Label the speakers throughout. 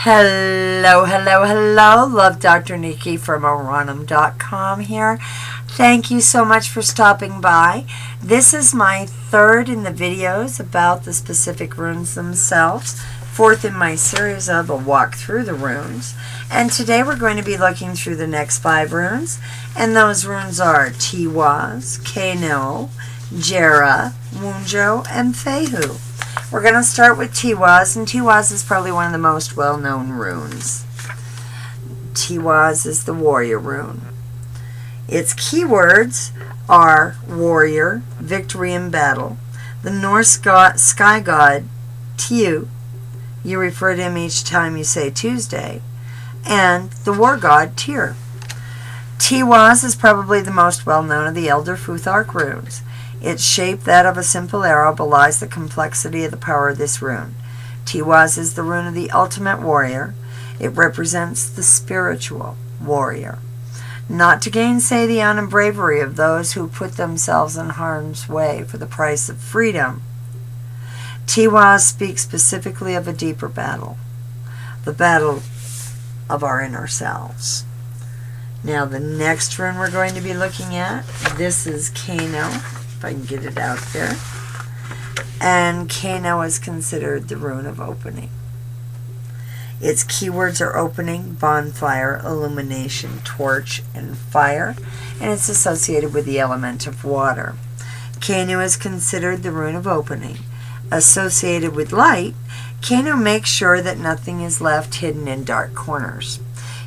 Speaker 1: Hello, hello, hello. Love Dr. Nikki from Oranum.com here. Thank you so much for stopping by. This is my third in the videos about the specific runes themselves, fourth in my series of a walk through the runes. And today we're going to be looking through the next 5 runes. And those runes are Tiwaz, Kano, Jera, Wunjo, and Fehu. We're going to start with Tiwaz, and Tiwaz is probably one of the most well-known runes. Tiwaz is the warrior rune. Its keywords are warrior, victory in battle. The Norse sky god, Tiu, you refer to him each time you say Tuesday, and the war god, Tyr. Tiwaz is probably the most well-known of the Elder Futhark runes. Its shape, that of a simple arrow, belies the complexity of the power of this rune. Tiwaz is the rune of the ultimate warrior. It represents the spiritual warrior. Not to gainsay the honor and bravery of those who put themselves in harm's way for the price of freedom, Tiwaz speaks specifically of a deeper battle, the battle of our inner selves. Now the next rune we're going to be looking at, this is Kano, if I can get it out there. And Kano is considered the rune of opening. Its keywords are opening, bonfire, illumination, torch, and fire, and it's associated with the element of water. Kano is considered the rune of opening. Associated with light, Kano makes sure that nothing is left hidden in dark corners.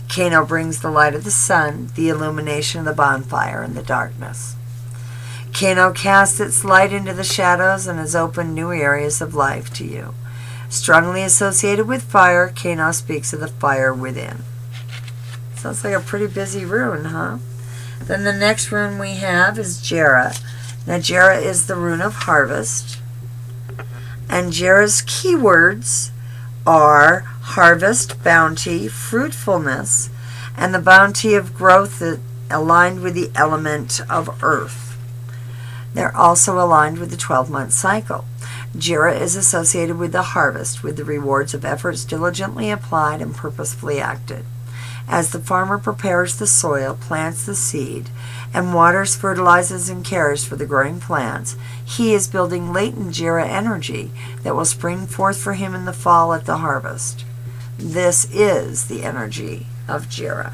Speaker 1: Kano brings the light of the sun, the illumination of the bonfire, and the darkness. Kano casts its light into the shadows and has opened new areas of life to you. Strongly associated with fire, Kano speaks of the fire within. Sounds like a pretty busy rune, huh? Then the next rune we have is Jera. Now Jera is the rune of harvest. And Jera's keywords are harvest, bounty, fruitfulness, and the bounty of growth that aligned with the element of earth. They're also aligned with the 12-month cycle. Jera is associated with the harvest, with the rewards of efforts diligently applied and purposefully acted. As the farmer prepares the soil, plants the seed, and waters, fertilizes, and cares for the growing plants, he is building latent Jera energy that will spring forth for him in the fall at the harvest. This is the energy of Jera.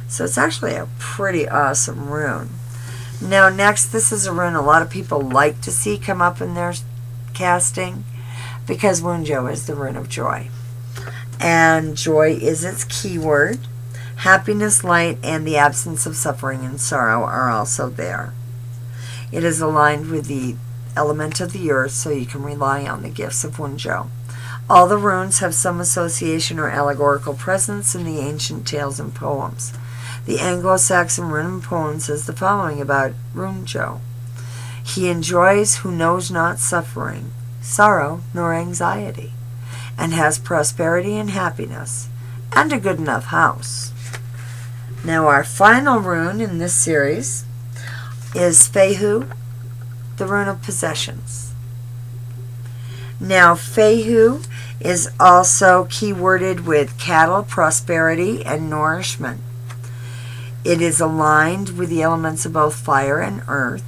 Speaker 1: So it's actually a pretty awesome rune. Now next, this is a rune a lot of people like to see come up in their casting, because Wunjo is the rune of joy. And joy is its keyword. Happiness, light, and the absence of suffering and sorrow are also there. It is aligned with the element of the earth, so you can rely on the gifts of Wunjo. All the runes have some association or allegorical presence in the ancient tales and poems. The Anglo-Saxon rune poem says the following about Wunjo. He enjoys who knows not suffering, sorrow, nor anxiety, and has prosperity and happiness, and a good enough house. Now our final rune in this series is Fehu, the rune of possessions. Now Fehu is also keyworded with cattle, prosperity, and nourishment. It is aligned with the elements of both fire and earth,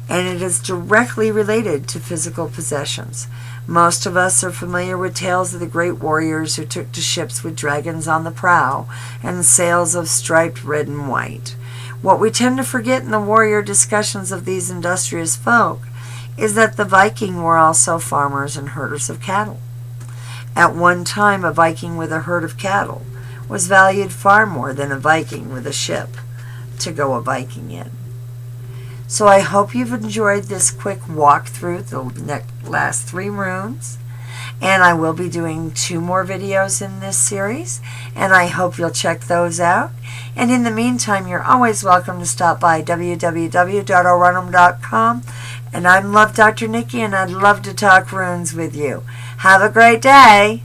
Speaker 1: and it is directly related to physical possessions. Most of us are familiar with tales of the great warriors who took to ships with dragons on the prow and sails of striped red and white. What we tend to forget in the warrior discussions of these industrious folk is that the Viking were also farmers and herders of cattle. At one time, a Viking with a herd of cattle was valued far more than a Viking with a ship to go a Viking in. So I hope you've enjoyed this quick walk through the last 3 runes, and I will be doing 2 more videos in this series, and I hope you'll check those out. And in the meantime, you're always welcome to stop by www.oranum.com, and I'm Love Dr. Nikki, and I'd love to talk runes with you. Have a great day!